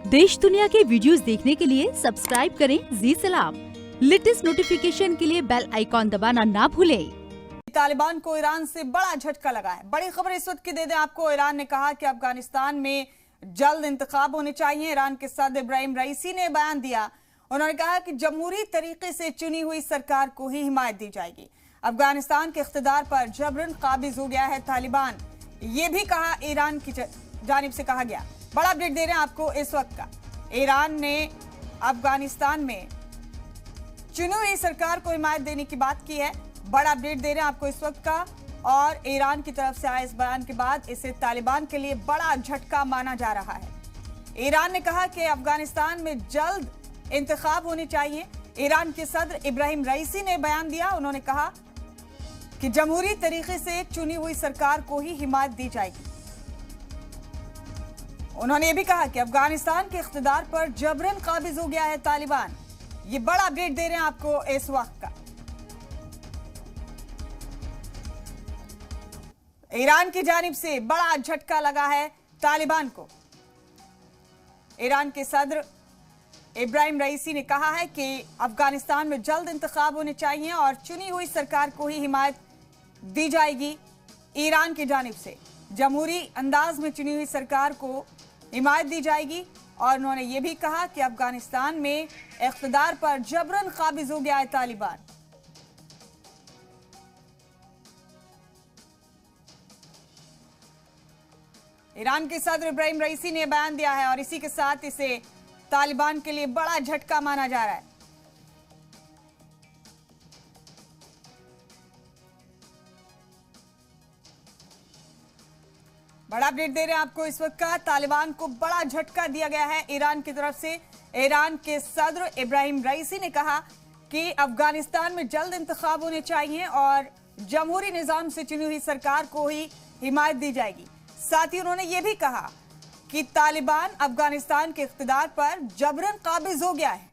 देश दुनिया के वीडियोस देखने के लिए सब्सक्राइब करें जी सलाम। लेटेस्ट नोटिफिकेशन के लिए बेल आइकॉन दबाना ना भूलें। तालिबान को ईरान से बड़ा झटका लगा है। बड़ी खबर इस वक्त की दे दें आपको। ईरान ने कहा कि अफगानिस्तान में जल्द इंतखाब होने चाहिए। ईरान के सदर इब्राहिम रईसी ने बयान दिया। उन्होंने कहा कि जमहूरी तरीके से चुनी हुई सरकार को ही हिमायत दी जाएगी। अफगानिस्तान के इख्तिदार पर जबरन काबिज हो गया है तालिबान, ये भी कहा ईरान की जानिब से कहा गया। बड़ा अपडेट दे रहे हैं आपको इस वक्त का। ईरान ने अफगानिस्तान में चुनी हुई सरकार को हिमायत देने की बात की है। बड़ा अपडेट दे रहे हैं आपको इस वक्त का। और ईरान की तरफ से आए इस बयान के बाद इसे तालिबान के लिए बड़ा झटका माना जा रहा है। ईरान ने कहा कि अफगानिस्तान में जल्द इंतखाब होने चाहिए। ईरान के सदर इब्राहिम रईसी ने बयान दिया। उन्होंने कहा कि जमहूरी तरीके से चुनी हुई सरकार को ही हिमायत दी जाएगी। उन्होंने ये भी कहा कि अफगानिस्तान के इख्तिदार पर जबरन काबिज हो गया है तालिबान। ये बड़ा अपडेट दे रहे हैं आपको इस वक्त का। ईरान की जानिब से बड़ा झटका लगा है तालिबान को। ईरान के सदर इब्राहिम रईसी ने कहा है कि अफगानिस्तान में जल्द इंतखाब होने चाहिए और चुनी हुई सरकार को ही हिमायत दी जाएगी। ईरान की जानिब से जमहूरी अंदाज में चुनी हुई सरकार को हिमायत दी जाएगी। और उन्होंने ये भी कहा कि अफगानिस्तान में इख्तिदार पर जबरन काबिज हो गया है तालिबान। ईरान के सदर इब्राहिम रईसी ने बयान दिया है और इसी के साथ इसे तालिबान के लिए बड़ा झटका माना जा रहा है। बड़ा अपडेट दे रहे हैं आपको इस वक्त का। तालिबान को बड़ा झटका दिया गया है ईरान की तरफ से। ईरान के सदर इब्राहिम रईसी ने कहा कि अफगानिस्तान में जल्द इंतखाब होने चाहिए और जमहूरी निजाम से चुनी हुई सरकार को ही हिमायत दी जाएगी। साथ ही उन्होंने ये भी कहा कि तालिबान अफगानिस्तान के इख्तिदार पर जबरन काबिज हो गया है।